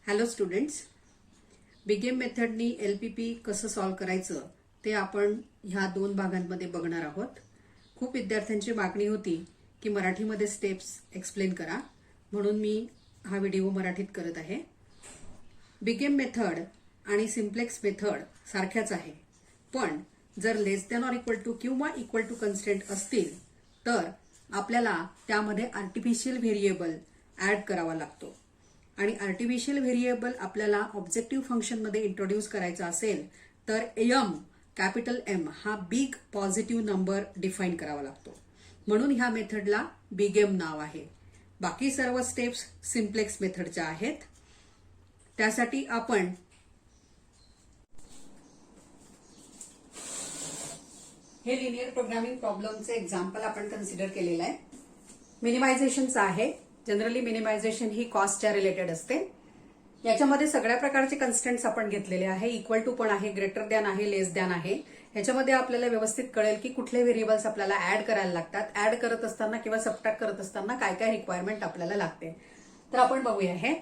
Hello students, बिगेम मेथडनी LPP कसं solve करायचं ते आपण ह्या 2 भागांमध्ये बघणार आहोत. खूप विद्यार्थ्यांची मागणी होती की मराठीमध्ये स्टेप्स एक्सप्लेन करा, म्हणून मी हा व्हिडिओ मराठीत करत आहे. बिगेम मेथड आणि सिम्प्लेक्स मेथड सारख्याच आहे, पण जर लेस दॅन ऑर इक्वल टू किंवा इक्वल टू कन्स्ट्रेंट असतील तर आपल्याला त्यामध्ये आर्टिफिशियल व्हेरिएबल ऍड करावा लागतो. आणि आर्टिफिशियल व्हेरिएबल आपल्याला ऑब्जेक्टिव्ह फंक्शनमध्ये इंट्रोड्यूस करायचा असेल तर कॅपिटल एम हा बिग पॉझिटिव्ह नंबर डिफाईन करावा लागतो, म्हणून ह्या मेथडला बिगेम नाव आहे. बाकी सर्व स्टेप्स सिम्प्लेक्स मेथडच्या आहेत. त्यासाठी आपण हे लिनियर प्रोग्रामिंग प्रॉब्लेमचे एक्झाम्पल आपण कन्सिडर केलेलं आहे. मिनिमायझेशनचं आहे. जनरली मिनिमायझेशन ही कॉस्टच्या रिलेटेड असते. याच्यामध्ये सगळ्या प्रकारचे कन्स्टंट्स आपण घेतलेले आहे. इक्वल टू पण आहे, ग्रेटर दॅन आहे, लेस दॅन आहे. ह्याच्यामध्ये आपल्याला व्यवस्थित कळेल की कुठले व्हेरिएबल्स आपल्याला ऍड करायला लागतात, ऍड करत असताना किंवा सबट्रॅक्ट करत असताना काय काय रिक्वायरमेंट आपल्याला लागते. तर आपण बघूया. हे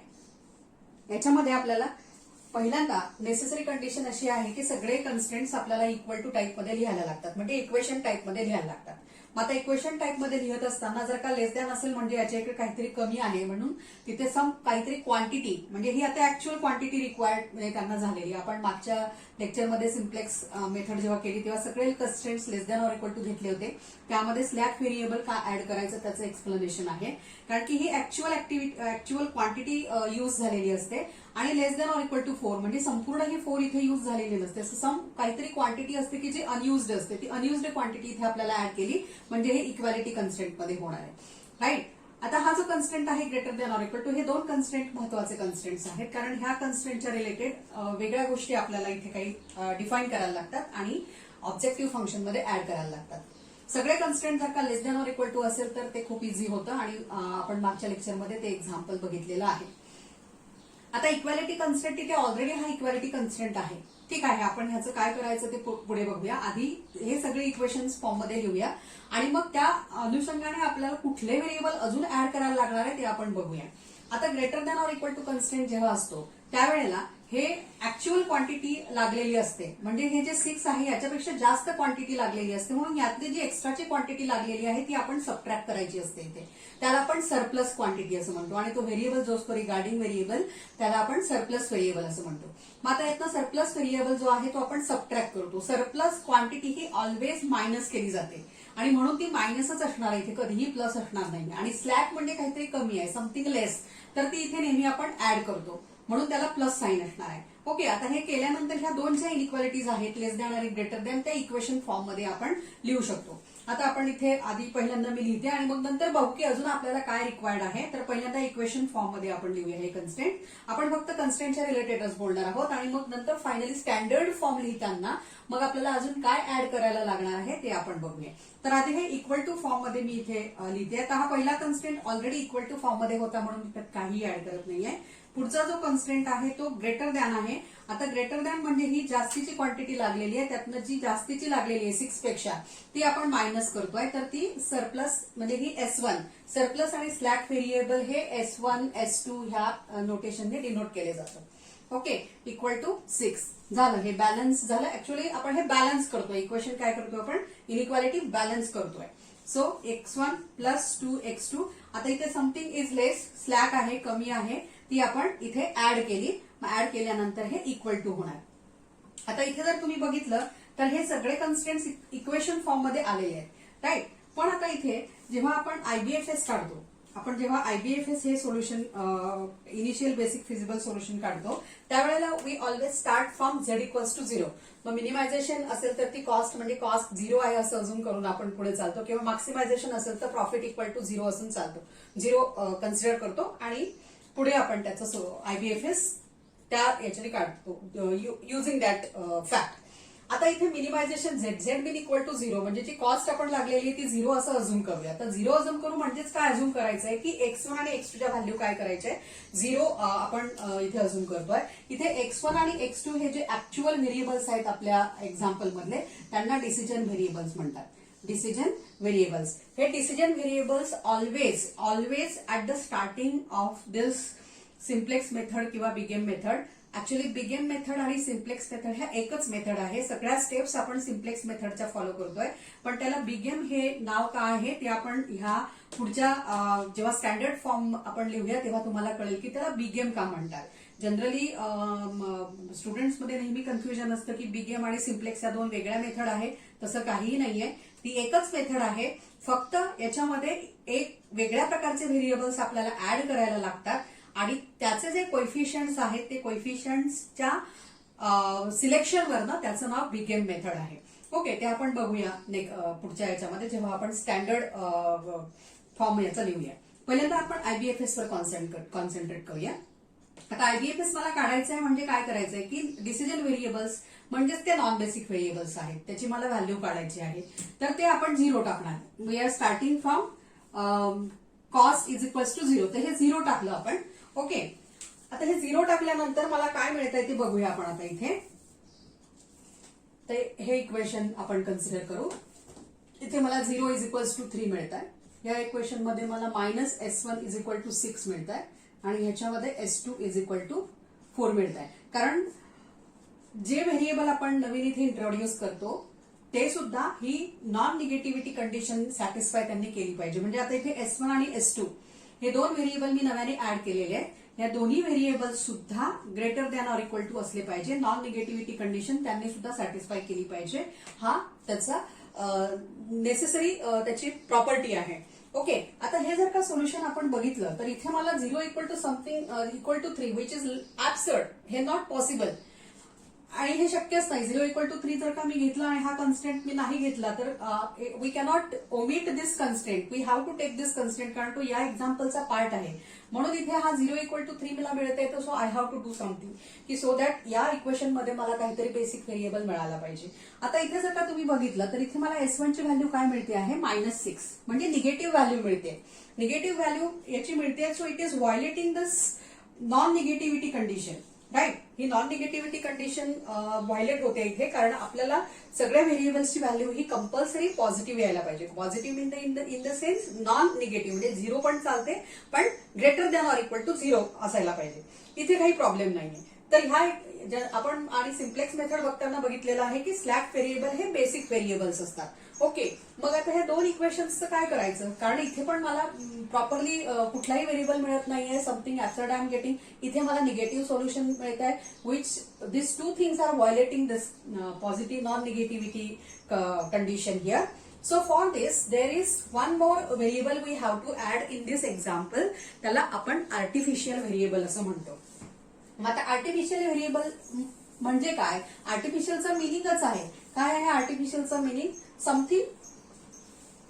याच्यामध्ये आपल्याला पहिल्यांदा नेसेसरी कंडिशन अशी आहे की सगळे कन्स्टंट्स आपल्याला इक्वल टू टाईपमध्ये लिहायला लागतात, म्हणजे इक्वेशन टाईपमध्ये लिहायला लागतात. मग आता इक्वेशन टाईपमध्ये लिहित असताना जर का लेस दॅन असेल म्हणजे याच्याकडे काहीतरी कमी आहे, म्हणून तिथे काहीतरी क्वांटिटी, म्हणजे ही आता ऍक्च्युअल क्वांटिटी रिक्वायर्ड म्हणजे त्यांना झालेली. आपण मागच्या लेक्चरमध्ये सिम्प्लेक्स मेथड जेव्हा केली तेव्हा सगळे कन्स्टंट्स लेस दॅन ऑर इक्वल टू घेतले होते. त्यामध्ये स्लॅक व्हेरिएबल का ऍड करायचं त्याचं एक्सप्लेनेशन आहे, कारण की ही ऍक्च्युअल क्वांटिटी यूज झालेली असते. आणि लेस दॅन ऑर इक्वल टू 4 म्हणजे संपूर्ण ही 4 इथे यूज झालेली नसते. सम काहीतरी क्वांटिटी असते की जी अनयुज्ड असते, ती अनयुज्ड क्वांटिटी इथे आपल्याला ऍड केली म्हणजे हे इक्वॅलिटी कन्स्ट्रेंट मध्ये होणार आहे. राईट. आता हा जो कन्स्ट्रेंट आहे greater than or equal to, हे 2 कन्स्ट्रेंट महत्वाचे कन्स्ट्रेंट्स आहेत, कारण ह्या कन्स्ट्रेंटच्या रिलेटेड वेगळ्या गोष्टी आपल्याला इथे काही डिफाईन करायला लागतात आणि ऑब्जेक्टिव्ह फंक्शन मध्ये ऍड करायला लागतात. सगळे कन्स्ट्रेंट जर का लेस दॅन ऑर इक्वल टू असेल तर ते खूप इझी होतं आणि आपण मागच्या लेक्चरमध्ये ते एक्झाम्पल बघितलेलं आहे. आता इक्वॅलिटी कन्स्ट्रेंट इथे ऑलरेडी हा इक्वॅलिटी कन्स्ट्रेंट आहे. ठीक आहे, आपण ह्याचं काय करायचं ते पुढे बघूया. आधी हे सगळे इक्वेशन्स फॉर्ममध्ये लिहूया आणि मग त्या अनुषंगाने आपल्याला कुठले व्हेरिएबल अजून ऍड करायला लागणार आहे ते आपण बघूया. आता greater than or equal to constraint जेव्हा असतो त्यावेळेला हे ऍक्च्युअल क्वांटिटी लागलेली असते, म्हणजे हे जे 6 आहे याच्यापेक्षा जास्त क्वांटिटी लागलेली असते, म्हणून यातली जी एक्स्ट्राची क्वांटिटी लागलेली आहे ती आपण सबट्रॅक्ट करायची असते. इथे त्याला आपण सरप्लस क्वांटिटी असं म्हणतो आणि तो व्हेरिएबल जो असतो रिगार्डिंग व्हेरिएबल त्याला आपण सरप्लस व्हेरिएबल असं म्हणतो. मग आता यातनं सरप्लस व्हेरिएबल जो आहे तो आपण सबट्रॅक्ट करतो. सरप्लस क्वांटिटी ही ऑलवेज मायनस केली जाते आणि म्हणून ती मायनसच असणार आहे, इथे कधीही प्लस असणार नाही. आणि स्लॅक म्हणजे काहीतरी कमी आहे, समथिंग लेस, तर ती इथे नेहमी आपण ऍड करतो, म्हणून त्याला प्लस साईन असणार आहे. ओके. आता हे केल्यानंतर ह्या 2 ज्या इनइक्वालिटीज आहेत लेस दॅन आणि ग्रेटर दॅन त्या इक्वेशन फॉर्म मध्ये आपण लिहू शकतो. आता आपण इथे आधी पहिल्यांदा मी लिहिते आणि मग नंतर बघू की अजून आपल्याला काय रिक्वायर्ड आहे. तर पहिल्यांदा इक्वेशन फॉर्म मध्ये आपण लिहूया हे कन्स्ट्रेंट. आपण फक्त कन्स्ट्रेंटच्या रिलेटेडच बोलणार आहोत आणि मग नंतर फायनली स्टँडर्ड फॉर्म लिहिताना मग आपल्याला अजून काय ऍड करायला लागणार आहे ते आपण बघूया. तर आधी हे इक्वल टू फॉर्म मध्ये मी इथे लिहिते. आता हा पहिला constraint already equal to form मध्ये होता म्हणून त्यात काही ऍड करत नाहीये. पुढचा जो कन्स्ट्रेंट आहे तो ग्रेटर दॅन आहे. आता ग्रेटर दॅन म्हणजे ही जास्तीची क्वांटिटी लागलेली आहे, त्यातनं जी जास्तीची लागलेली आहे 6 पेक्षा ती आपण मायनस करतोय, तर ती सरप्लस म्हणजे ही S1. सरप्लस आणि स्लॅक व्हेरिएबल हे S1 S2 ह्या नोटेशनने डिनोट केले जातात. ओके. इक्वल टू 6 झालं. हे बॅलन्स झालं. ऍक्च्युअली आपण हे बॅलन्स करतोय. इक्वेशन काय करतोय आपण, इनइक्वालिटी बॅलन्स करतोय. So x1 plus 2x2. आता इथे समथिंग इज लेस, स्लॅक आहे, कमी आहे, ती आपण इथे ऍड केली. ऍड केल्यानंतर हे इक्वल टू होणार. आता इथे जर तुम्ही बघितलं तर हे सगळे कन्स्ट्रेंट्स इक्वेशन फॉर्म मध्ये आलेले आहेत. राईट. पण आता इथे जेव्हा आपण IBFS काढतो, आपण जेव्हा IBFS हे solution initial basic feasible solution काढतो त्यावेळेला we always start from Z equals to 0. मग मिनिमायझेशन असेल तर ती कॉस्ट म्हणजे कॉस्ट 0 आहे असं अजून करून आपण पुढे चालतो, किंवा मॅक्सिमायझेशन असेल तर प्रॉफिट इक्वल टू 0 असून चालतो. 0 कन्सिडर करतो आणि पुढे आपण त्याचं IBFS त्या याच्याने काढतो युझिंग दॅट फॅक्ट. आता इथे minimization Z been equal to 0 म्हणजे जी कॉस्ट आपण लागलेली आहे ती 0 असं अझूम करूया. तर 0 अझूम करू म्हणजेच काय अझूम करायचंय की x1 आणि x2च्या व्हॅल्यू काय करायचंय 0 आपण इथे अझूम करतोय. इथे x1 आणि x2 हे जे ऍक्च्युअल व्हेरिएबल्स आहेत आपल्या एक्झाम्पल मधले त्यांना डिसिजन व्हेरिएबल्स म्हणतात. Decision variables. हे decision variables always at the starting of this simplex method किंवा big M method. Actually big M method आणि सिम्प्लेक्स मेथड ह्या एकच मेथड आहे. सगळ्या स्टेप्स आपण सिम्प्लेक्स मेथडच्या फॉलो करतोय, पण त्याला बिगेम हे नाव का आहे ते आपण ह्या पुढच्या जेव्हा स्टँडर्ड फॉर्म आपण लिहूया तेव्हा तुम्हाला कळेल की त्याला बिगेम का म्हणतात. जनरली स्टुडंट्समध्ये नेहमी कन्फ्युजन असतं की बिगेम आणि सिम्प्लेक्स या दोन वेगळ्या मेथड आहे. तसं काहीही नाहीये, ती एकच मेथड आहे. फक्त याच्यामध्ये एक वेगळ्या प्रकारचे व्हेरिएबल्स आपल्याला ऍड करायला लागतात आणि त्याचे जे कोएफिशियंट्स आहेत ते कोएफिशियंट्सच्या सिलेक्शनवरनं त्याचं नाव बिगेम मेथड आहे. ओके, ते आपण बघूया पुढच्या याच्यामध्ये जेव्हा आपण स्टँडर्ड फॉर्म याचा लिहूया. पहिल्यांदा आपण आयबीएफएस वर कॉन्सन्ट्रेट करूया. आता आयबीएफएस मला काढायचं आहे म्हणजे काय करायचंय की डिसिजन व्हेरिएबल्स म्हणजेच ते नॉन बेसिक व्हेरिएबल्स आहेत, त्याची मला व्हॅल्यू काढायची आहे. तर ते आपण 0 टाकणार. We are starting from cost is equals to 0. तर हे 0 टाकलं आपण. ओके, आता हे 0 टाकल्यानंतर मला काय मिळतंय ते बघूया आपण आता इथे. तर हे इक्वेशन आपण कन्सिडर करू. इथे मला 0 इज इक्वल्स टू 3 मिळत आहे. या इक्वेशन मध्ये मला -S1 इज इक्वल टू 6 मिळत आहे आणि ह्याच्यामध्ये S2 इज इक्वल टू 4 मिळत आहे. कारण जे व्हेरिएबल आपण नवीन इथे इंट्रोड्यूस करतो ते सुद्धा ही नॉन निगेटिव्हिटी कंडिशन सॅटिस्फाय त्यांनी केली पाहिजे. म्हणजे आता इथे S1 आणि S2 हे दोन व्हेरिएबल मी नव्याने ऍड केलेले आहेत. या दोन्ही व्हेरिएबल सुद्धा greater than or equal to असले पाहिजे. नॉन निगेटिव्हिटी कंडिशन त्यांनी सुद्धा सॅटिस्फाय केली पाहिजे. हा त्याचा नेसेसरी त्याची प्रॉपर्टी आहे. ओके, आता हे जर का सोल्युशन आपण बघितलं तर इथे मला 0 equal to something equal to 3 which is absurd. हे नॉट पॉसिबल आणि हे शक्यच नाही. 0 इक्वल टू 3 जर का मी घेतला आणि हा कन्स्टेंट मी नाही घेतला तर we cannot omit this constant. We have to take this constant कारण तो या एक्झाम्पलचा पार्ट आहे. म्हणून इथे हा 0 इक्वल टू 3 मला मिळत आहे. So I have to do something की सो दॅट या इक्वेशन मध्ये मला काहीतरी बेसिक व्हेरिएबल मिळाला पाहिजे. आता इथे जर का तुम्ही बघितलं तर इथे मला S1 ची व्हॅल्यू काय मिळते आहे -6 म्हणजे निगेटिव्ह व्हॅल्यू मिळते. निगेटिव्ह व्हॅल्यू याची मिळते. So it is violating this non negativity condition. Right, ही नॉन निगेटिव्हिटी कंडिशन व्हायलेट होते इथे कारण आपल्याला सगळ्या व्हेरिएबल्सची व्हॅल्यू ही कंपल्सरी पॉझिटिव्ह यायला पाहिजे. Positive in the sense non negative म्हणजे 0 पण चालते पण greater than or equal to 0 असायला पाहिजे. इथे काही प्रॉब्लेम नाहीये. तर ह्या आपण आणि सिम्प्लेक्स मेथड बघताना बघितलेलं आहे की स्लॅक व्हेरिएबल हे बेसिक व्हेरिएबल्स असतात. ओके, मग आता हे दोन इक्वेशन्सचं काय करायचं कारण इथे पण मला प्रॉपरली कुठलाही व्हेरिएबल मिळत नाहीये. Something absurd I am getting. इथे मला निगेटिव्ह सोल्युशन मिळत आहे which this two things are violating this positive non negativity condition here. So for this there is one more variable we have to add in this example. त्याला आपण artificial variable असं म्हणतो. मग आता artificial variable म्हणजे काय? आर्टिफिशियलचा मिनिंगच आहे. काय आहे आर्टिफिशियलचा मिनिंग? समथिंग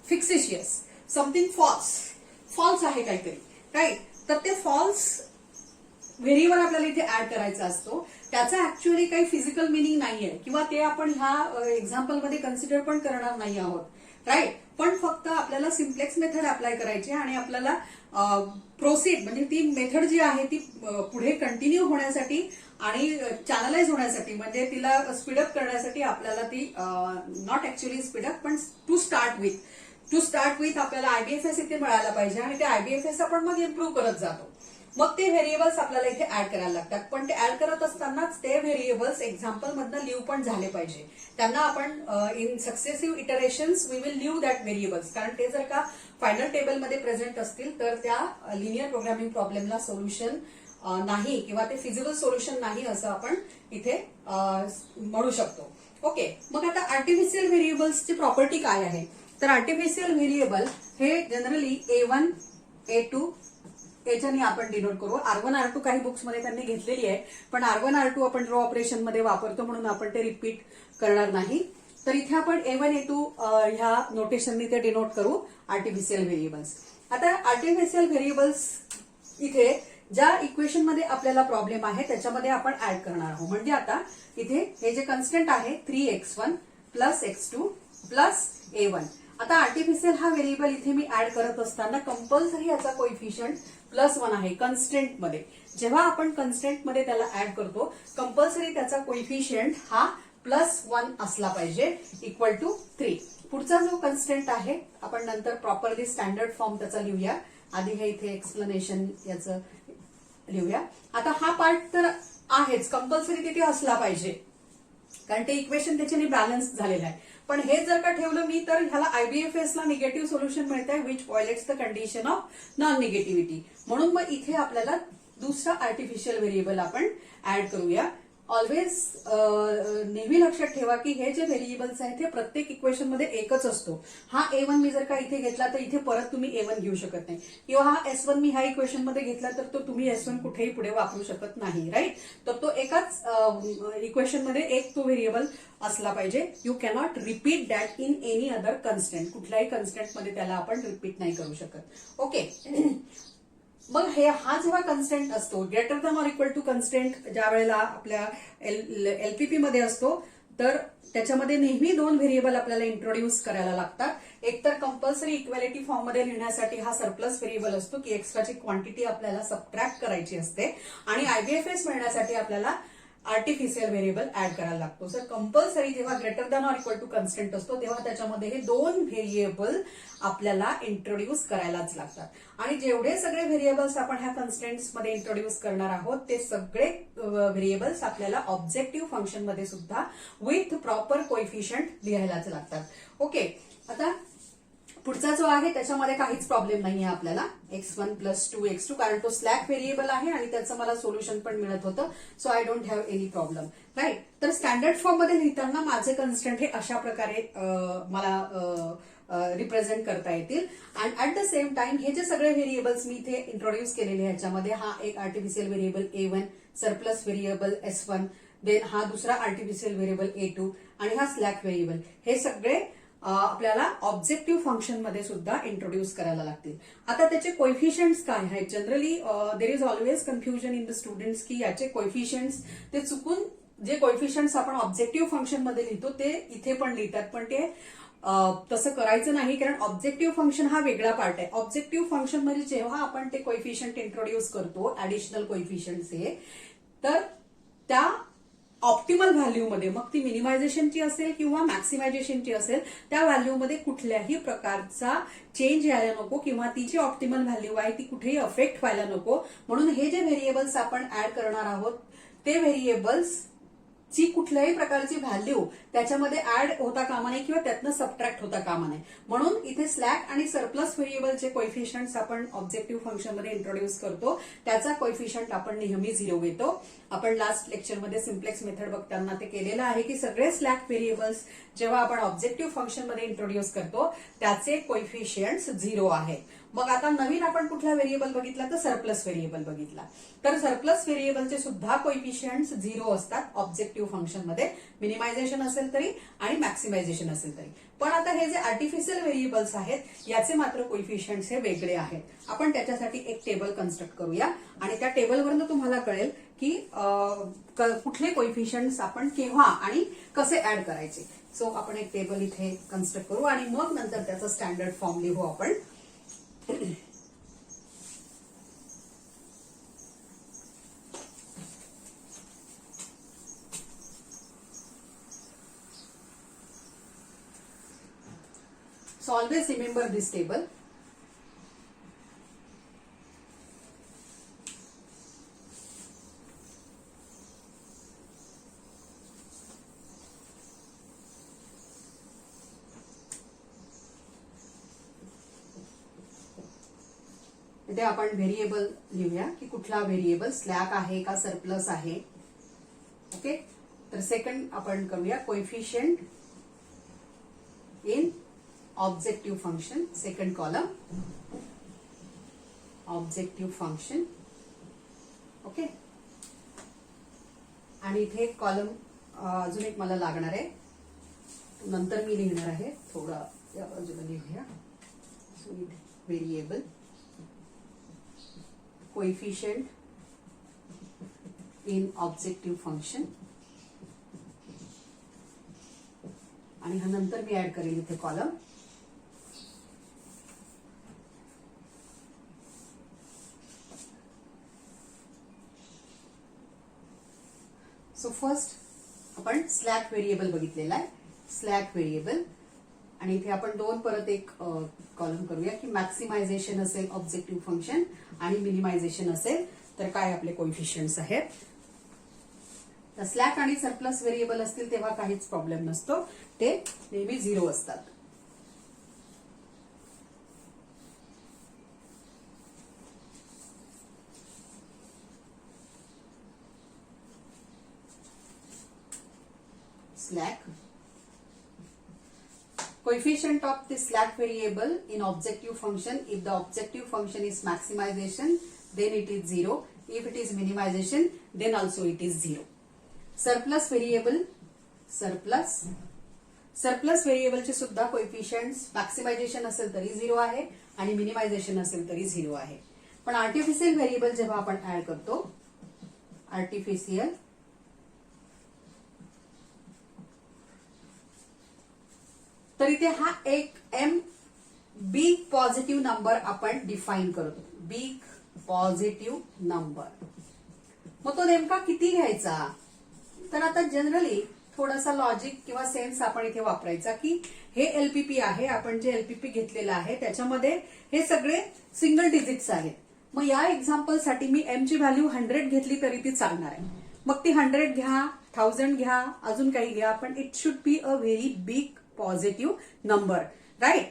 फिक्सिशियस, समथिंग फॉल्स आहे काहीतरी. राईट, तर ते फॉल्स व्हेरिएबल आपल्याला इथे ऍड करायचा असतो. त्याचा ऍक्च्युअली काही फिजिकल मिनिंग नाहीये किंवा ते आपण ह्या एक्झाम्पलमध्ये कन्सिडर पण करणार नाही आहोत. राईट, पण फक्त आपल्याला सिम्प्लेक्स मेथड अप्लाय करायची आणि आपल्याला प्रोसीड म्हणजे ती मेथड जी आहे ती पुढे कंटिन्यू होण्यासाठी आणि चॅनलाइज होण्यासाठी म्हणजे तिला स्पीडअप करण्यासाठी आपल्याला ती नॉट ऍक्च्युअली स्पीडअप पण टू स्टार्ट विथ आपल्याला आयबीएफएस इथे मिळायला पाहिजे आणि ते आयबीएफएस आपण मग इम्प्रूव्ह करत जातो. मग ते व्हेरिएबल्स आपल्याला इथे ऍड करायला लागतात. पण ते ऍड करत असतानाच ते व्हेरिएबल्स एक्झाम्पल मधनं लिव्ह पण झाले पाहिजे. त्यांना आपण in successive iterations we will leave that variables. कारण ते जर का फायनल टेबलमध्ये प्रेझेंट असतील तर त्या लिनियर प्रोग्रामिंग प्रॉब्लेमला सोल्युशन नाही किंवा ते फिजिबल सोल्युशन नाही असं आपण इथे म्हणू शकतो. ओके, मग आता आर्टिफिशियल व्हेरिएबल्सची प्रॉपर्टी काय आहे? तर आर्टिफिशियल व्हेरिएबल हे जनरली A1 A2 याच्याने आपण डिनोट करू. R1 R2 काही बुक्समध्ये त्यांनी घेतलेली आहे पण R1 R2 आपण रो ऑपरेशन मध्ये वापरतो म्हणून आपण ते रिपीट करणार नाही. तर इथे आपण A1 A2 ह्या नोटेशननी ते डिनोट करू आर्टिफिशियल व्हेरिएबल्स. आता आर्टिफिशियल व्हेरिएबल्स इथे ज्या इक्वेशन मध्ये आपल्याला प्रॉब्लेम आहे त्याच्यामध्ये आपण ऍड करणार आहोत. म्हणजे आता इथे हे जे कन्स्टंट आहे 3x1 plus x2 plus A1. आता आर्टिफिशियल हा व्हेरिएबल इथे मी ऍड करत असताना कंपल्सरी याचा कोएफिशियंट +1 आहे कन्स्टंट मध्ये. जेव्हा आपण कन्स्टंट मध्ये त्याला ऍड करतो कंपल्सरी त्याचा कोएफिशियंट हा +1 असला पाहिजे इक्वल टू 3. पुढचा जो कन्स्टंट आहे आपण नंतर प्रॉपरली स्टँडर्ड फॉर्म त्याचा लिहूया. आधी हे इथे एक्सप्लेनेशन याचं लिहूया. आता हा पार्ट तर आहेच, कंपल्सरी तिथे असला पाहिजे, कारण ते इक्वेशन त्याच्याने बॅलन्स झालेलं आहे. पण हे जर का ठेवलं मी तर ह्याला आयबीएफएस ला निगेटिव्ह सोल्युशन मिळत आहे which violates the condition of non negativity. म्हणून मग इथे आपल्याला दुसरा आर्टिफिशियल व्हेरिएबल आपण ऍड करूया. ऑलवेज नेहमी लक्षात ठेवा की हे जे व्हेरिएबल्स आहेत ते प्रत्येक इक्वेशन मध्ये एकच असतो. हा A1 मी जर का इथे घेतला तर इथे परत तुम्ही A1 घेऊ शकत नाही, किंवा हा S1 मी ह्या इक्वेशन मध्ये घेतला तर तो तुम्ही S1 कुठेही पुढे वापरू शकत नाही, राईट. तर तो एकाच इक्वेशन मध्ये एक तो व्हेरिएबल असला पाहिजे. You cannot repeat that in any other constant. कुठल्याही कन्स्टंट मध्ये त्याला आपण रिपीट नाही करू शकत. ओके. मग हा जेव्हा कन्स्टंट असतो greater than or equal to constant ज्या वेळेला आपल्या एलपीपी मध्ये असतो, तर त्याच्यामध्ये नेहमी दोन व्हेरिएबल आपल्याला इंट्रोड्यूस करायला लागतात. एक तर कंपल्सरी इक्वॅलिटी फॉर्म मध्ये लिहिण्यासाठी हा सरप्लस व्हेरिएबल असतो की एक्स्ट्राची क्वांटिटी आपल्याला सबट्रॅक्ट करायची असते, आणि आयबीएफएस मिळण्यासाठी आपल्याला आर्टिफिशियल व्हेरिएबल ऍड करायला लागतो. सर कंपल्सरी जेव्हा greater than or equal to constant असतो तेव्हा त्याच्यामध्ये हे दोन व्हेरिएबल आपल्याला इंट्रोड्यूस करायलाच लागतात. आणि जेवढे सगळे व्हेरिएबल्स आपण ह्या कन्स्टंट्स मध्ये इंट्रोड्यूस करणार आहोत ते सगळे व्हेरिएबल्स आपल्याला ऑब्जेक्टिव्ह फंक्शन मध्ये सुद्धा विथ प्रॉपर कोएफिशियंट लिहायलाच लागतात. ओके. आता पुढचा जो आहे त्याच्यामध्ये काहीच प्रॉब्लेम नाहीये आपल्याला, x1 + 2x2, कारण तो स्लॅक व्हेरिएबल आहे आणि त्याचं मला सोल्युशन पण मिळत होतं. So I don't have any problem, right. तर स्टँडर्ड फॉर्म मध्ये लिहिताना माझे कन्स्टंट हे अशा प्रकारे मला रिप्रेझेंट करता येतील. And at the same time हे जे सगळे व्हेरिएबल्स मी इथे इंट्रोड्यूस केलेले ह्याच्यामध्ये हा एक artificial variable A1, surplus variable S1, then हा दुसरा आर्टिफिशियल व्हेरिएबल A2 आणि हा स्लॅक व्हेरिएबल, हे सगळे आपल्याला ऑब्जेक्टिव्ह फंक्शन मध्ये सुद्धा इंट्रोड्यूस करायला लागतील. आता त्याचे कोएफिशियंट्स काय आहेत? Generally there is always confusion in the students की याचे कोएफिशियंट्स ते चुकून जे कोएफिशियंट्स आपण ऑब्जेक्टिव्ह फंक्शन मध्ये लिहितो ते इथे पण लिहितात, पण ते तसं करायचं नाही, कारण ऑब्जेक्टिव्ह फंक्शन हा वेगळा पार्ट आहे. ऑब्जेक्टिव्ह फंक्शन मध्ये जेव्हा आपण ते कोएफिशियंट इंट्रोड्यूस करतो ऍडिशनल कोएफिशियंट्स हे, तर त्या ऑप्टिमल व्हॅल्यूमध्ये, मग ती मिनिमायझेशनची असेल किंवा मॅक्सिमायझेशनची असेल, त्या व्हॅल्यूमध्ये कुठल्याही प्रकारचा चेंज यायला नको, किंवा ती जी ऑप्टिमल व्हॅल्यू आहे ती कुठेही अफेक्ट व्हायला नको. म्हणून हे जे व्हेरिएबल्स आपण ऍड करणार आहोत ते व्हेरिएबल्स ची कुठल्याही प्रकारची व्हॅल्यू त्याच्यामध्ये ऍड होता कामा नये किंवा त्यातनं सबट्रॅक्ट होता कामा नये. म्हणून इथे स्लॅक आणि सरप्लस व्हेरिएबलचे कोएफिशियंट्स आपण ऑब्जेक्टिव्ह फंक्शन मध्ये इंट्रोड्यूस करतो, त्याचा कोएफिशियंट आपण नेहमी 0 घेतो. आपण लास्ट लेक्चरमध्ये सिम्प्लेक्स मेथड बघताना ते केलेलं आहे की सगळे स्लॅक व्हेरिएबल्स जेव्हा आपण ऑब्जेक्टिव्ह फंक्शन मध्ये इंट्रोड्यूस करतो त्याचे कोएफिशियंट्स 0 आहेत. मग आता नवीन आपण कुठला व्हेरिएबल बघितला तर सरप्लस व्हेरिएबल बघितला. तर सरप्लस व्हेरिएबलचे सुद्धा कोएफिशियंट्स 0 असतात ऑब्जेक्टिव्ह फंक्शन मध्ये, मिनिमायझेशन असेल तरी आणि मॅक्सिमायझेशन असेल तरी. पण आता हे जे आर्टिफिशियल व्हेरिएबल्स आहेत याचे मात्र कोएफिशियंट्स हे वेगळे आहेत. आपण त्याच्यासाठी एक टेबल कन्स्ट्रक्ट करूया आणि त्या टेबलवरून तुम्हाला कळेल की कुठले कोएफिशियंट्स आपण केव्हा आणि कसे ऍड करायचे. सो आपण एक टेबल इथे कन्स्ट्रक्ट करू आणि मग नंतर त्याचा स्टँडर्ड फॉर्म लिहू आपण. So always remember this table. इथे आपण व्हेरिएबल लिहूया की कुठला व्हेरिएबल स्लॅक आहे का सरप्लस आहे. ओके. तर सेकंड आपण करूया coefficient in objective function, second column objective function. Okay. आणि इथे एक कॉलम अजून एक मला लागणार आहे, नंतर मी लिहिणार आहे, थोडा या बाजूला लिहूया. Variable coefficient in objective function, आणि हा नंतर मी ऍड करेन इथे कॉलम. सो फर्स्ट आपण स्लॅक व्हेरिएबल बघितलेला आहे, स्लॅक व्हेरिएबल. आणि इथे आपण दोन परत एक कॉलम करूया की मॅक्सिमायझेशन असेल ऑब्जेक्टिव्ह फंक्शन आणि मिनिमायझेशन असेल तर काय आपले कोइफिशियंट्स आहेत. तर स्लॅक आणि सरप्लस व्हेरिएबल असतील तेव्हा काहीच प्रॉब्लेम नसतो, ते नेहमी 0 असतात. Slack. Coefficient of the slack variable in objective function. If the objective function is maximization, then it is 0. If it is minimization, then also it is 0. Surplus variable. Surplus variable चे सुद्धा coefficients maximization असेल तरी 0 आहे आणि minimization असेल तरी 0 आहे. पण आर्टिफिशियल व्हेरिएबल जेव्हा आपण ऍड करतो, आर्टिफिशियल तर इथे हा एक एम बिग पॉझिटिव्ह नंबर आपण डिफाईन करतो. Big positive number. मग तो नेमका किती घ्यायचा, तर आता जनरली थोडासा लॉजिक किंवा सेन्स आपण इथे वापरायचा की हे एलपीपी आहे, आपण जे एलपीपी घेतलेलं आहे त्याच्यामध्ये हे सगळे सिंगल डिजिट्स आहेत. मग या एक्झाम्पलसाठी मी एम ची व्हॅल्यू 100 घेतली तरी ती चालणार आहे. मग ती 100 घ्या, 1000 घ्या, अजून काही घ्या, पण it should be a very big positive number, right.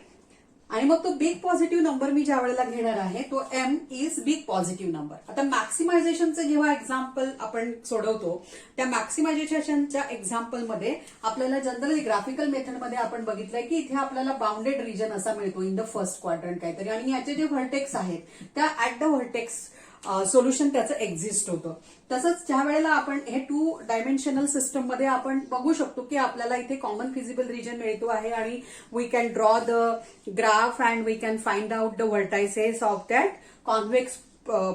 आणि मग तो बिग पॉझिटिव्ह नंबर मी ज्या वेळेला घेणार आहे तो M is big positive number. आता मॅक्सिमायझेशनचं जेव्हा एक्झाम्पल आपण सोडवतो त्या मॅक्सिमायझेशनच्या एक्झाम्पलमध्ये आपल्याला जनरली ग्राफिकल मेथडमध्ये आपण बघितलंय की इथे आपल्याला बाउंडेड रिजन असा मिळतो इन द फर्स्ट क्वाड्रंट काहीतरी, आणि याचे जे व्हर्टेक्स आहेत त्या ऍट द व्हर्टेक्स सोल्युशन त्याचं एक्झिस्ट होतं. तसंच ज्या वेळेला आपण हे 2 डायमेन्शनल सिस्टम मध्ये आपण बघू शकतो की आपल्याला इथे कॉमन फिजिबल रिजन मिळतो आहे आणि we can draw the graph and we can find out the vertices of that convex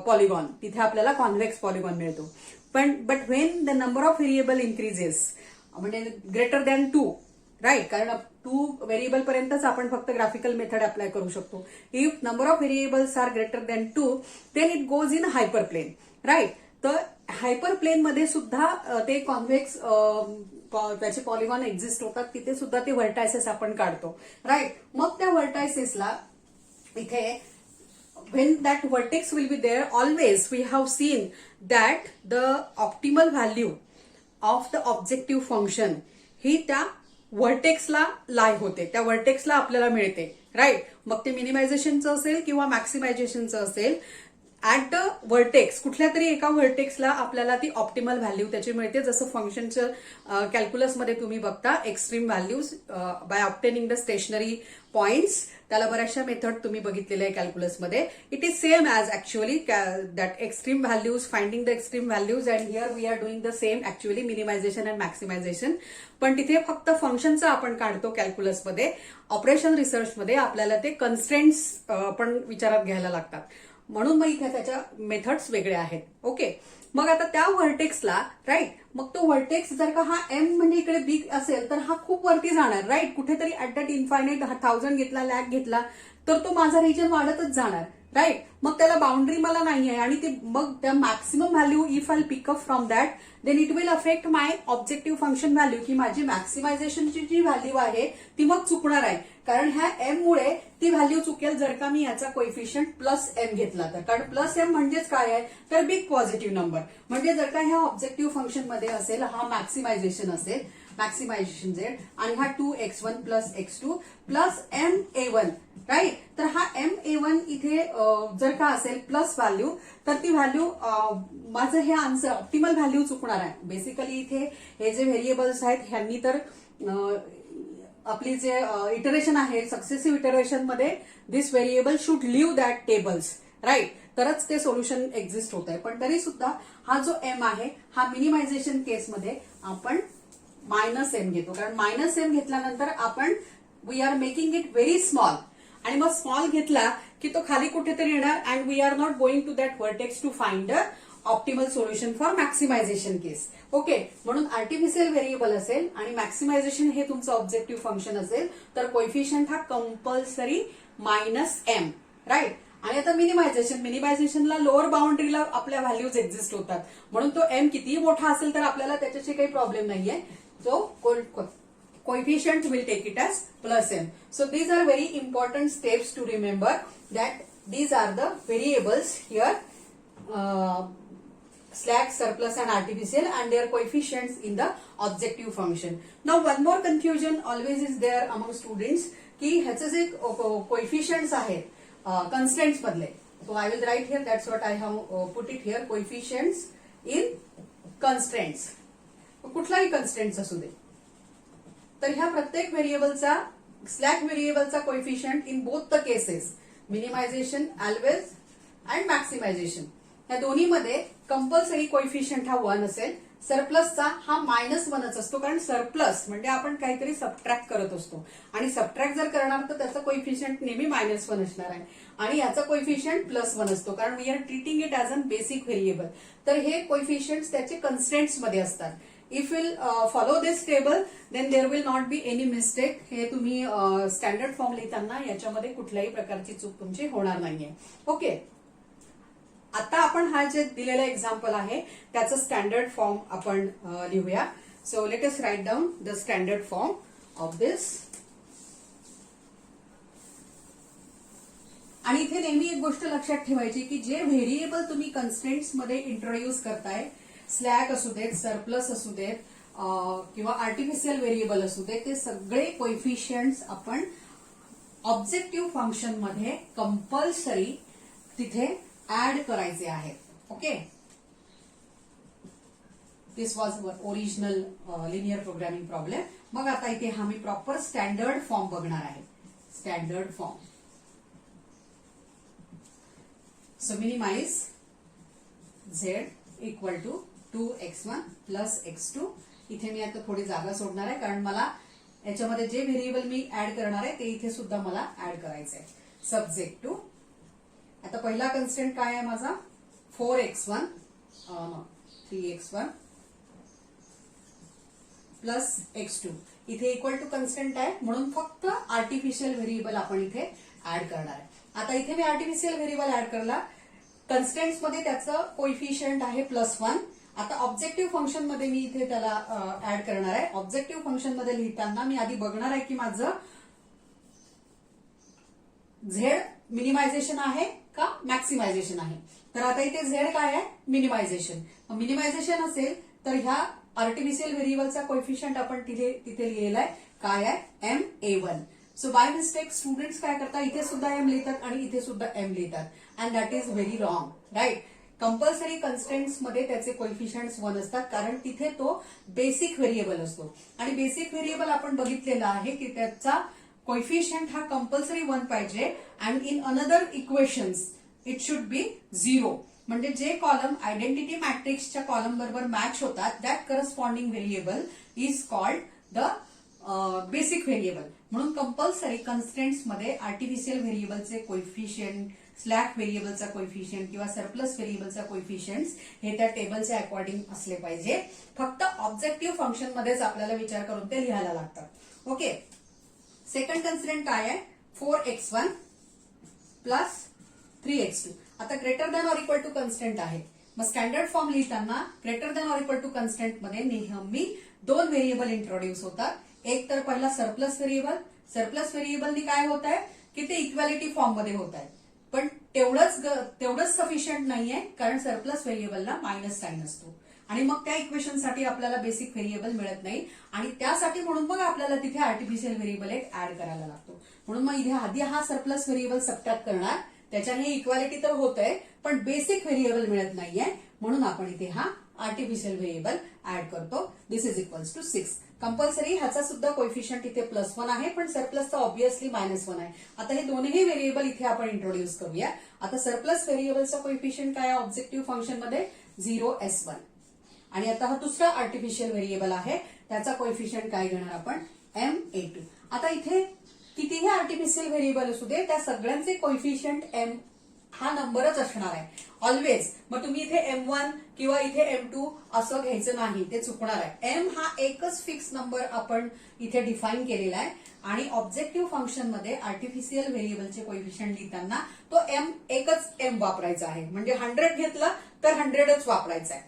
polygon. तिथे आपल्याला कॉन्व्हेक्स पॉलिगॉन मिळतो. पण but when the number of variable increases म्हणजे ग्रेटर दॅन 2, राईट, कारण 2 variable पर्यंतच आपण फक्त ग्राफिकल मेथड अप्लाय करू शकतो. If number of variables are greater than 2 then it goes in hyper plane, right. तर हायपर प्लेन मध्ये सुद्धा ते कॉन्व्हेक्स त्याचे पॉलिगॉन एक्झिस्ट होतात, तिथे सुद्धा ते व्हर्टायसेस आपण काढतो, राईट. मग त्या व्हर्टायसेसला इथे when that vertex will be there, always we have seen that the optimal value of the objective function ही त्या व्हर्टेक्सला लाय होते, त्या व्हर्टेक्सला आपल्याला मिळते, राईट. मग ते मिनिमायझेशनचं असेल किंवा मॅक्सिमायझेशनचं असेल, ऍट द व्हर्टेक्स कुठल्या तरी एका व्हर्टेक्सला आपल्याला ती ऑप्टिमल व्हॅल्यू त्याची मिळते. जसं फंक्शनचं कॅल्क्युलसमध्ये तुम्ही बघता extreme values by obtaining the stationary points, त्याला बऱ्याचशा मेथड तुम्ही बघितलेल्या आहे कॅल्क्युलसमध्ये. It is same as actually that extreme values, finding the extreme values, and here we are doing the same actually minimisation and maximisation. पण तिथे फक्त फंक्शनचं आपण काढतो कॅल्क्युलसमध्ये. ऑपरेशन रिसर्चमध्ये आपल्याला ते कन्स्ट्रेंट्स पण विचारात घ्यायला लागतात, म्हणून मग इथे त्याच्या मेथड्स वेगळ्या आहेत. ओके, मग आता त्या व्हर्टेक्सला, राईट, मग तो व्हर्टेक्स जर का हा एम म्हणजे इकडे बिग असेल तर हा खूप वरती जाणार, राईट. कुठेतरी ऍट दॅट इन्फायनाइट 1000 घेतला, लॅक घेतला तर तो माझा रिजन वाढतच जाणार, राईट. मग त्याला बाउंड्री मला नाही आहे आणि ते मग त्या maximum value if I pick up from that then it will affect my objective function value, की माझी मॅक्सिमायझेशनची जी व्हॅल्यू आहे ती मग चुकणार आहे, कारण ह्या एम मुळे ती व्हॅल्यू चुकेल जर का मी याचा कोएफिशियंट प्लस एम घेतला तर. कारण प्लस एम म्हणजेच काय आहे तर बिग पॉझिटिव्ह नंबर. म्हणजे जर का ह्या ऑब्जेक्टिव्ह फंक्शन मध्ये असेल, हा मॅक्सिमायझेशन असेल, मॅक्सिमायझेशन झेड, आणि हा 2x1 plus x2 plus MA1, right. तर हा MA1 इथे जर का असेल प्लस व्हॅल्यू तर ती व्हॅल्यू माझं हे आन्सर ऑप्टिमल व्हॅल्यू चुकणार आहे. बेसिकली इथे हे जे व्हेरिएबल्स आहेत ह्यांनी तर आपली जे इटरेशन आहे सक्सेसिव्ह इटरेशन मध्ये this variable should leave that tables, right, तरच ते सोल्युशन एक्झिस्ट होत आहे. पण तरी सुद्धा हा जो एम आहे हा मिनिमायझेशन केसमध्ये आपण -m घेतो, कारण -m घेतल्यानंतर आपण we are making it very small, आणि मग स्मॉल घेतला की तो खाली कुठेतरी येणार and we are not going to that vertex to find the optimal solution for maximisation case. Okay, म्हणून आर्टिफिशियल व्हेरिएबल असेल आणि मॅक्सिमायझेशन हे तुमचं ऑब्जेक्टिव्ह फंक्शन असेल तर कोएफिशियंट हा कंपल्सरी -m, राईट. आणि आता मिनिमायझेशनला लोअर बाउंड्रीला आपल्या व्हॅल्यूज एक्झिस्ट होतात, म्हणून तो एम कितीही मोठा असेल तर आपल्याला त्याच्याशी काही प्रॉब्लेम नाहीये. So coefficient will take it as plus m. So these are very important steps to remember that these are the variables here slack, surplus and artificial and their coefficients in the objective function. Now one more confusion always is there among students की ह्याचे जे coefficients आहेत constants मधले. So I will write here, that's what I have put it here, coefficients in constraints. कुठलाही constraints असू दे तर ह्या प्रत्येक व्हेरिएबलचा स्लॅक व्हेरिएबलचा coefficient in both the cases minimisation always and maximisation या दोन्हीमध्ये कंपल्सरी कोएफिशियंट हा 1 असेल. सरप्लसचा हा -1च असतो कारण सरप्लस म्हणजे आपण काहीतरी सबट्रॅक्ट करत असतो आणि सबट्रॅक्ट जर करणार तर त्याचा कोएफिशियंट नेहमी -1 असणार आहे आणि याचा कोएफिशियंट +1 असतो कारण we are treating it as an basic variable. तर हे कोएफिशियंट्स त्याचे कन्स्टेंट्स मध्ये असतात. If will follow this table then there will not be any mistake. हे तुम्ही स्टँडर्ड फॉर्म लिहिताना याच्यामध्ये कुठल्याही प्रकारची चूक तुमची होणार नाहीये. ओके, आता आपण हा जे दिलेला एक्झाम्पल आहे त्याचं स्टँडर्ड फॉर्म आपण लिहूया. So let us write down the standard form of this. आणि इथे नेहमी एक गोष्ट लक्षात ठेवायची की जे व्हेरिएबल तुम्ही कन्स्टेंट्स मध्ये इंट्रोड्यूस करताय, स्लॅक असू देत, सरप्लस असू देत किंवा आर्टिफिशियल व्हेरिएबल असू देत, ते सगळे कोएफिशियंट्स आपण ऑब्जेक्टिव्ह फंक्शन मध्ये कंपल्सरी तिथे ऍड करायचे आहेत. Okay, this was original linear programming problem. मग आता इथे हा मी प्रॉपर स्टँडर्ड फॉर्म बघणार आहे. Standard form. So minimize z equal to 2x1 plus x2. इथे मी आता थोडी जागा सोडणार आहे कारण मला याच्यामध्ये जे व्हेरिएबल मी ऍड करणार आहे ते इथे सुद्धा मला ऍड करायचं आहे. सब्जेक्ट टू आता पहिला कन्स्टेंट काय आहे माझा 4x1 3x1 प्लस x2. इथे इक्वल टू कन्स्टेंट आहे म्हणून फक्त आर्टिफिशियल व्हेरिएबल आपण इथे ऍड करणार आहे. आता इथे मी आर्टिफिशियल व्हेरिएबल ऍड करला. कन्स्टेंट्स मध्ये त्याचं कोएफिशियंट आहे +1. आता ऑब्जेक्टिव्ह फंक्शन मध्ये मी इथे त्याला ऍड करणार आहे. ऑब्जेक्टिव्ह फंक्शन मध्ये लिहिताना मी आधी बघणार आहे की माझं झेड मिनिमायझेशन आहे का मॅक्सिमायझेशन आहे. तर आता इथे झेड काय आहे मिनिमायझेशन. मिनिमायझेशन असेल तर ह्या आर्टिफिशियल व्हेरिएबलचा कोएफिशियंट आपण तिथे लिहिलेला आहे काय आहे MA1. So by mistake students काय करतात इथे सुद्धा M लिहितात आणि इथे सुद्धा M लिहितात and that is very wrong. Right, compulsory constraints मध्ये त्याचे कोएफिशियंट्स 1 असतात कारण तिथे तो बेसिक व्हेरिएबल असतो आणि बेसिक व्हेरिएबल आपण बघितलेला आहे की त्याचा कोएफिशियंट हा कंपल्सरी 1 पाहिजे and in another equations it should बी 0. म्हणजे जे कॉलम आयडेंटिटी मॅट्रिक्सच्या कॉलम बरोबर मॅच होतात that corresponding variable is called the basic variable. म्हणून कंपल्सरी कन्स्टेंट्स मध्ये आर्टिफिशियल व्हेरिएबलचे कोएफिशियंट, स्लॅक व्हेरिएबलचा कोएफिशियंट किंवा सरप्लस व्हेरिएबलचा कोएफिशियंट्स हे त्या टेबलच्या अकॉर्डिंग असले पाहिजे. फक्त ऑब्जेक्टिव्ह फंक्शन मध्येच आपल्याला विचार करून ते लिहायला लागतात. ओके, सेकंड कन्स्टेंट काय आहे 4x1 प्लस 3x2. आता greater than or equal to constant आहे. मग स्टँडर्ड फॉर्म लिहिताना greater than or equal to constant मध्ये नेहमी 2 व्हेरिएबल इंट्रोड्यूस होतात. एक तर पहिला सरप्लस व्हेरिएबल. सरप्लस व्हेरिएबलनी काय होत आहे की ते इक्वॅलिटी फॉर्म मध्ये होत आहे पण तेवढंच सफिशियंट नाहीये कारण सरप्लस व्हेरिएबलला मायनस साइन असतो आणि मग त्या इक्वेशनसाठी आपल्याला बेसिक व्हेरिएबल मिळत नाही आणि त्यासाठी म्हणून मग आपल्याला तिथे आर्टिफिशियल व्हेरिएबल एक ऍड करायला लागतो. म्हणून मग इथे आधी हा सरप्लस व्हेरिएबल सबट्रॅक्ट करणार त्याच्याने इक्वॅलिटी तर होत आहे पण बेसिक व्हेरिएबल मिळत नाहीये म्हणून आपण इथे हा आर्टिफिशियल व्हेरिएबल ऍड करतो. दिस इज इक्वल्स टू 6. कंपल्सरी ह्याचा सुद्धा कोएफिशियंट इथे +1 आहे पण सरप्लसचा ऑब्व्हियसली -1 आहे. आता हे दोन्ही व्हेरिएबल इथे आपण इंट्रोड्यूस करूया. आता सरप्लस व्हेरिएबलचा कोएफिशियंट काय आहे ऑब्जेक्टिव्ह फंक्शन मध्ये 0s1 आणि आता हा दुसरा आर्टिफिशियल व्हेरिएबल आहे त्याचा कोएफिशियंट काय घेणार आपण MA2. आता इथे कितीही आर्टिफिशियल व्हेरिएबल असू दे त्या सगळ्यांचे कोएफिशियंट M हा नंबरच असणार आहे ऑलवेज. मग तुम्ही इथे M1 किंवा इथे M2 असं घ्यायचं नाही, ते चुकणार आहे. M हा एकच फिक्स नंबर आपण इथे डिफाईन केलेला आहे आणि ऑब्जेक्टिव्ह फंक्शन मध्ये आर्टिफिशियल व्हेरिएबलचे कोएफिशियंट लिहिताना तो M एकच M वापरायचा आहे. म्हणजे 100 घेतलं तर 100च वापरायचा आहे,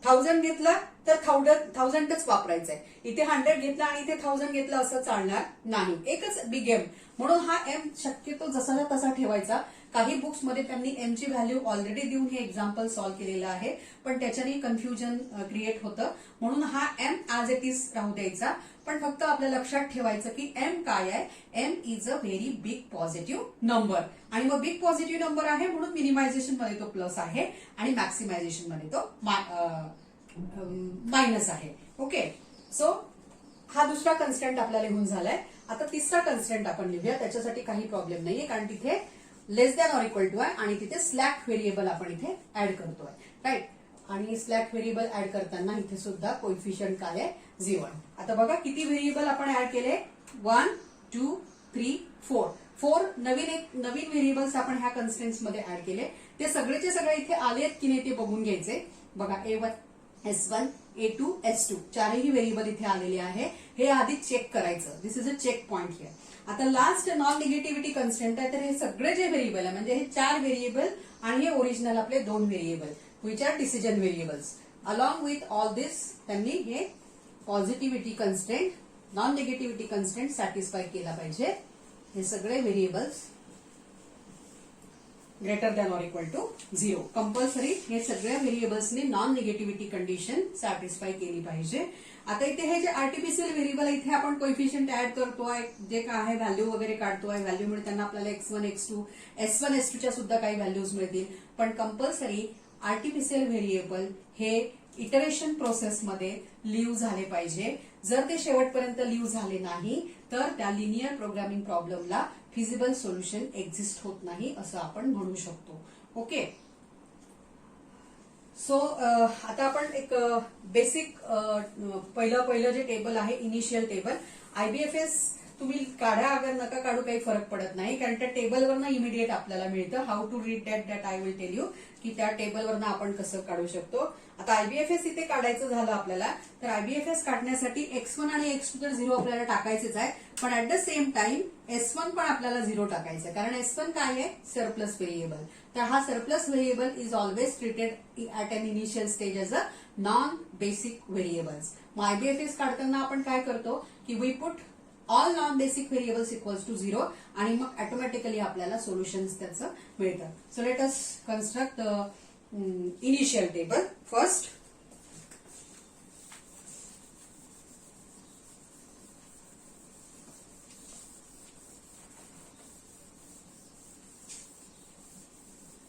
1000 घेतला तर 1000च वापरायचं आहे. इथे 100 घेतला आणि इथे 1000 घेतला असं चालणार नाही, एकच बिग M. म्हणून हा M शक्यतो जसाचा तसा ठेवायचा काही बुक्समध्ये त्यांनी एम ची व्हॅल्यू ऑलरेडी देऊन हे एक्झाम्पल सॉल्व्ह केलेलं आहे, पण त्याच्याने कन्फ्युजन क्रिएट होतं. म्हणून हा एम ऍज इट इज राहू द्यायचा, पण फक्त आपल्या लक्षात ठेवायचं की एम काय आहे. M is a very big positive number, आणि मग बिग पॉझिटिव्ह नंबर आहे म्हणून मिनिमायझेशन मध्ये तो प्लस आहे आणि मॅक्सिमायझेशन मध्ये तो मायनस आहे. ओके, सो हा दुसरा कन्स्टंट आपल्याला लिहून झालाय. आता तिसरा कन्स्टंट आपण लिहूया. त्याच्यासाठी काही प्रॉब्लेम नाहीये, कारण तिथे लेस दॅन ऑर इक्वल टू आहे आणि तिथे स्लॅक व्हेरिएबल आपण इथे ऍड करतोय, राईट. आणि स्लॅक व्हेरिएबल ऍड करताना इथे सुद्धा कोइफिशियंट काय आहे, 0. आता बघा किती व्हेरिएबल आपण ऍड केले, 1 2 3 4 नवीन व्हेरिएबल्स आपण ह्या कन्स्टंट्स मध्ये ऍड केले. ते सगळेचे सगळे इथे आलेत की नाही ते बघून घ्यायचे. बघा A1 S1 A2 S2 चारही व्हेरिएबल इथे आलेले आहे. हे आधी चेक करायचं. This is a check point here. आता लास्ट नॉन निगेटिव्हिटी कन्स्टंट आहे, तर हे सगळे जे व्हेरिएबल आहे म्हणजे हे 4 व्हेरिएबल आणि हे ओरिजिनल आपले 2 variable which are decision variables. Along with all this त्यांनी हे positivity constraint, non negativity constraint satisfy केला पाहिजे. हे सगळे variables greater than or equal to 0. Compulsory हे सगळ्या व्हेरिएबल्सने नॉन निगेटिव्हिटी कंडिशन सॅटिस्फाय केली पाहिजे. आता इथे हे जे आर्टिफिशियल व्हेरिएबल इथे आपण कोइफिशियंट ऍड करतोय, जे काय आहे व्हॅल्यू वगैरे काढतोय, व्हॅल्यू मिळताना आपल्याला x1 x2 S1 S2 च्या सुद्धा काही व्हॅल्यूज मिळतील. पण कंपल्सरी आर्टिफिशियल व्हेरिएबल हे इटरेशन प्रोसेसमध्ये लिव्ह झाले पाहिजे. जर ते शेवटपर्यंत लिव्ह झाले नाही तर त्या लिनियर प्रोग्रामिंग प्रॉब्लेमला फिजिबल सोल्युशन एक्झिस्ट होत नाही असं आपण म्हणू शकतो. ओके, सो आता आपण एक बेसिक पहिलं जे टेबल आहे इनिशियल टेबल, IBFS तुम्ही काढा अगर नका काढू काही फरक पडत नाही, कारण त्या टेबलवरनं इमिडिएट आपल्याला मिळतं. How to read that I will tell you, की त्या टेबलवरनं आपण कसं काढू शकतो. आता IBFS इथे काढायचं झालं आपल्याला, तर IBFS काढण्यासाठी x1 आणि x2 तर 0 आपल्याला टाकायचेच आहे, पण at the same time S1 पण आपल्याला 0 टाकायचं आहे, कारण S1 काय आहे, सरप्लस व्हेरिएबल. तर हा surplus variable is always treated at an initial stage as a non basic variables. मग IBFS काढताना आपण काय करतो की we put all non basic variables equals to 0 आणि मग ऑटोमॅटिकली आपल्याला सोल्युशन्स त्याचं मिळतं. So let us construct initial table first.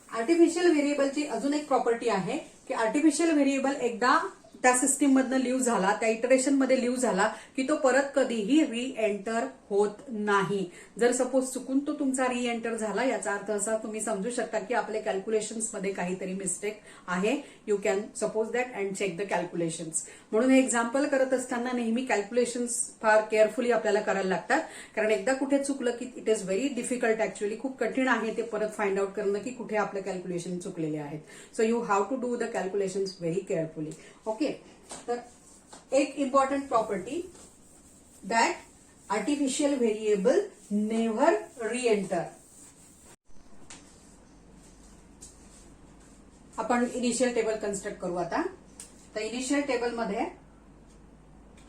Artificial व्हेरिएबलची अजून एक प्रॉपर्टी आहे की आर्टिफिशियल व्हेरिएबल एकदा त्या सिस्टीम मधनं लिव्ह झाला, त्या इटरेशन मध्ये लिव्ह झाला की तो परत कधीही री एंटर होत नाही. जर सपोज चुकून तो तुमचा री एंटर झाला, याचा अर्थ असा तुम्ही समजू शकता की आपले कॅल्क्युलेशन्स मध्ये काहीतरी मिस्टेक आहे. You can suppose that and check the calculations. म्हणून हे एक्झाम्पल करत असताना नेहमी कॅल्क्युलेशन्स फार केअरफुली आपल्याला करायला लागतात, कारण एकदा कुठे चुकलं की it is very difficult. Actually खूप कठीण आहे ते परत फाइंड आउट करणं की कुठे आपले कॅल्क्युलेशन चुकलेले आहेत. So you have to do the calculations very carefully. Okay, तर एक important property that artificial variable never re enter. आपण इनिशियल टेबल कन्स्ट्रक्ट करू आता. तर इनिशियल टेबलमध्ये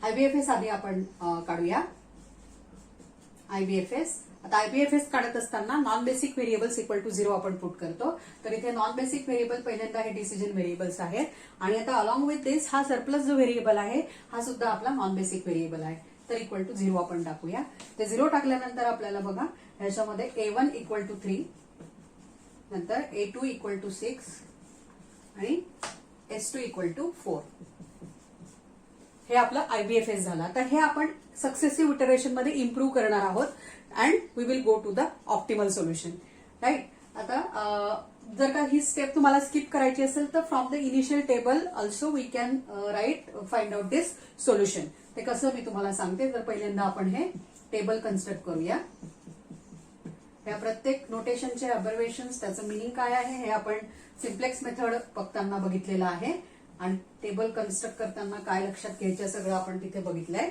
IBFS आधी आपण काढूया. IBFS, आता IBFS काढत असताना non basic variables equal to 0 आपण पुट करतो. तर इथे नॉन बेसिक व्हेरिएबल पहिल्यांदा हे डिसिजन व्हेरिएबल्स आहेत, आणि आता अलॉंग विथ दिस हा सरप्लस जो व्हेरिएबल आहे हा सुद्धा आपला नॉन बेसिक व्हेरिएबल आहे. तर इक्वल टू 0 आपण टाकूया. ते 0 टाकल्यानंतर आपल्याला बघा ह्याच्यामध्ये A1 इक्वल टू 3, नंतर A2 इक्वल टू 6 आणि S2 इक्वल टू 4. हे आपलं IBFS झालं. तर हे आपण सक्सेसिव्ह इटरेशन मध्ये इम्प्रूव्ह करणार आहोत and we will go to the optimal solution, right. आता जर का ही स्टेप तुम्हाला स्किप करायची असेल तर from the initial table also we can right find out this solution. ते कसं मी तुम्हाला सांगते. तर पहिल्यांदा आपण हे टेबल कन्स्ट्रक्ट करूया. या प्रत्येक नोटेशनचे ऑब्झर्वेशन्स, त्याचं मिनिंग काय आहे हे आपण सिम्प्लेक्स मेथड बघताना बघितलेलं आहे, आणि टेबल कन्स्ट्रक्ट करताना काय लक्षात घ्यायचं सगळं आपण तिथे बघितलंय.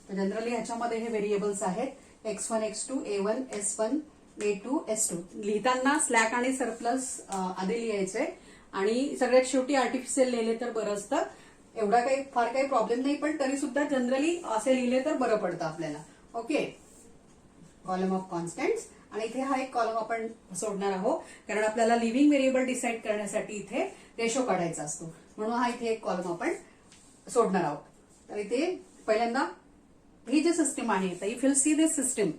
जनरली ह्याच्यामध्ये हे व्हेरिएबल्स आहेत x1 x2 A1 S1 A2S2 लिहिताना स्लॅक आणि सरप्लस आधी लिहायचंय आणि सगळ्यात शेवटी आर्टिफिशियल लिहिले तर बरं असतं. एवढा काही फार काही प्रॉब्लेम नाही, पण तरी सुद्धा जनरली असे लिहिले तर बरं पडतं आपल्याला. Okay, column of constants. आणि इथे हा एक कॉलम आपण सोडणार आहोत कारण आपल्याला लिव्हिंग व्हेरिएबल डिसाईड करण्यासाठी इथे रेशो काढायचा असतो, म्हणून हा इथे एक कॉलम आपण सोडणार आहोत. तर इथे पहिल्यांदा ही जी सिस्टीम आहे, तर if you see this system,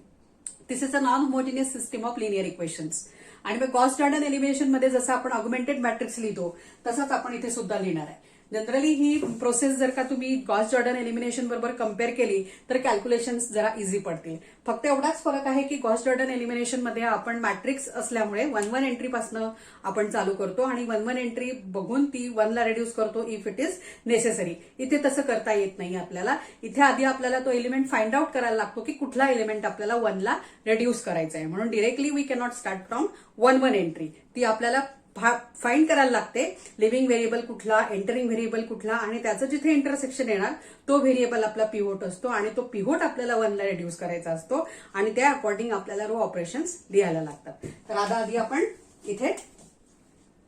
this is a non homogeneous system of linear equations. आणि मग गॉस जॉर्डन एलिमिनेशन मध्ये जसं आपण ऑगमेंटेड मॅट्रिक्स लिहितो तसंच आपण इथे सुद्धा लिहिणार आहे. जनरली ही प्रोसेस जर का तुम्ही गॉस जॉर्डन एलिमिनेशन बरोबर कम्पेअर केली तर कॅल्क्युलेशन जरा इझी पडतील. फक्त एवढाच फरक आहे की गॉस जॉर्डन एलिमिनेशन मध्ये आपण मॅट्रिक्स असल्यामुळे 1-1 एंट्री पासून आपण चालू करतो आणि 1-1 एंट्री बघून ती 1 ला रेड्यूस करतो इफ इट इज नेसेसरी. इथे तसं करता येत नाही आपल्याला. इथे आधी आपल्याला तो एलिमेंट फाइंड आउट करायला लागतो की कुठला एलिमेंट आपल्याला 1 ला रेड्यूस करायचा आहे. म्हणून directly we cannot start from 1-1 entry. ती आपल्याला फाइंड करायला लागते. लिव्हिंग व्हेरिएबल कुठला, एंटरिंग व्हेरिएबल कुठला आणि त्याचं जिथे इंटरसेक्शन येणार तो व्हेरिएबल आपला पिव्होट असतो आणि तो पिव्होट आपल्याला 1 ला रेड्यूस करायचा असतो आणि त्या अकॉर्डिंग आपल्याला रो ऑपरेशन्स लिहायला लागतात. तर आता आधी आपण इथे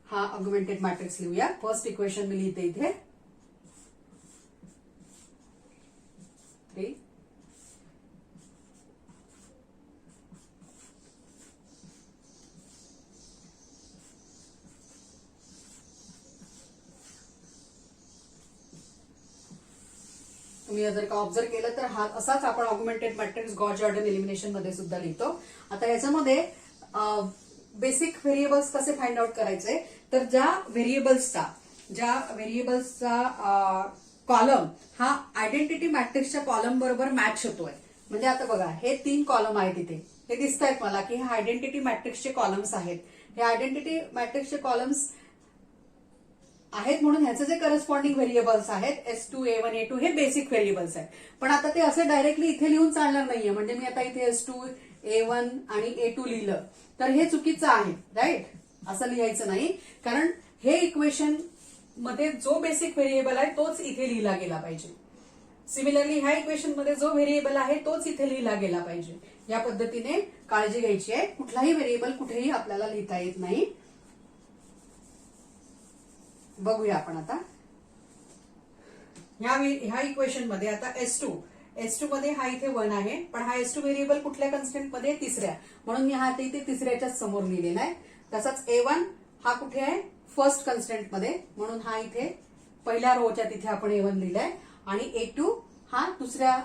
हा ऑगमेंटेड मॅट्रिक्स लिहूया. फर्स्ट इक्वेशन मी लिहिते इथे 3. तुम्ही जर का ऑब्झर्व केलं तर हा असाच आपण augmented matrix Gauss Jordan elimination मध्ये सुद्धा लिहितो. आता याच्यामध्ये बेसिक व्हेरिएबल्स कसे फाइंड आउट करायचे, तर ज्या व्हेरिएबल्सचा कॉलम हा आयडेंटिटी मॅट्रिक्सच्या कॉलम बरोबर मॅच होतोय. म्हणजे आता बघा हे 3 कॉलम आहेत इथे, हे दिसत आहेत मला की हे आयडेंटिटी मॅट्रिक्सचे कॉलम्स आहेत. हे आयडेंटिटी मॅट्रिक्सचे कॉलम्स आहेत म्हणून ह्याचे जे करस्पॉन्डिंग व्हेरिएबल्स आहेत S2, A1, A2 हे बेसिक व्हेरिएबल्स आहेत. पण आता ते असे डायरेक्टली इथे लिहून चालणार नाहीये. म्हणजे मी आता इथे S2, A1 आणि A2 लिहिलं तर हे चुकीचं आहे, राईट? असं लिहायचं नाही, कारण हे इक्वेशन मध्ये जो बेसिक व्हेरिएबल आहे तोच इथे लिहिला गेला पाहिजे. सिमिलरली ह्या इक्वेशन मध्ये जो व्हेरिएबल आहे तोच इथे लिहिला गेला पाहिजे. या पद्धतीने काळजी घ्यायची आहे. कुठलाही व्हेरिएबल कुठेही आपल्याला लिहिता येत नाही. बघूया आपण आता ह्या इक्वेशन मध्ये. आता S2 मध्ये हा इथे 1 आहे, पण हा S2 व्हेरिएबल कुठल्या कन्स्टंट मध्ये, तिसऱ्या, म्हणून मी हा इथे तिसऱ्याच्याच समोर लिहिलेला आहे. तसाच A1 हा कुठे आहे, फर्स्ट कन्स्टंट मध्ये, म्हणून हा इथे पहिल्या रोच्या तिथे आपण A1 लिहिलाय. आणि A2 हा दुसऱ्या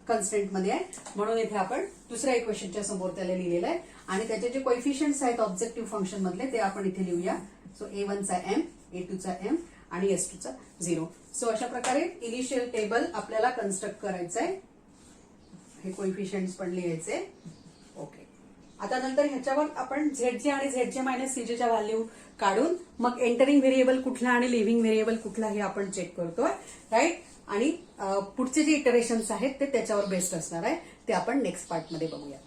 कन्स्टंट मध्ये आहे, म्हणून इथे आपण दुसऱ्या इक्वेशनच्या समोर त्याला लिहिलेलं आहे. आणि त्याचे जे कोएफिशियंट्स आहेत ऑब्जेक्टिव्ह फंक्शन मधले ते आपण इथे लिहूया. सो A1 चा M, A2 चा M आणि S2 चा 0. सो अशा प्रकारे इनिशियल टेबल आपल्याला कन्स्ट्रक्ट करायचं आहे. हे कोएफिशियंट्स पण लिहायचे. ओके, आता नंतर ह्याच्यावर आपण ZJ आणि ZJ मायनस CJ च्या व्हॅल्यू काढून मग एंटरिंग व्हेरिएबल कुठला आणि लिव्हिंग व्हेरिएबल कुठला हे आपण चेक करतोय, राईट? आणि पुढचे जे इटरेशन्स आहेत ते त्याच्यावर बेस्ड असणार आहे. ते आपण नेक्स्ट पार्टमध्ये बघूया.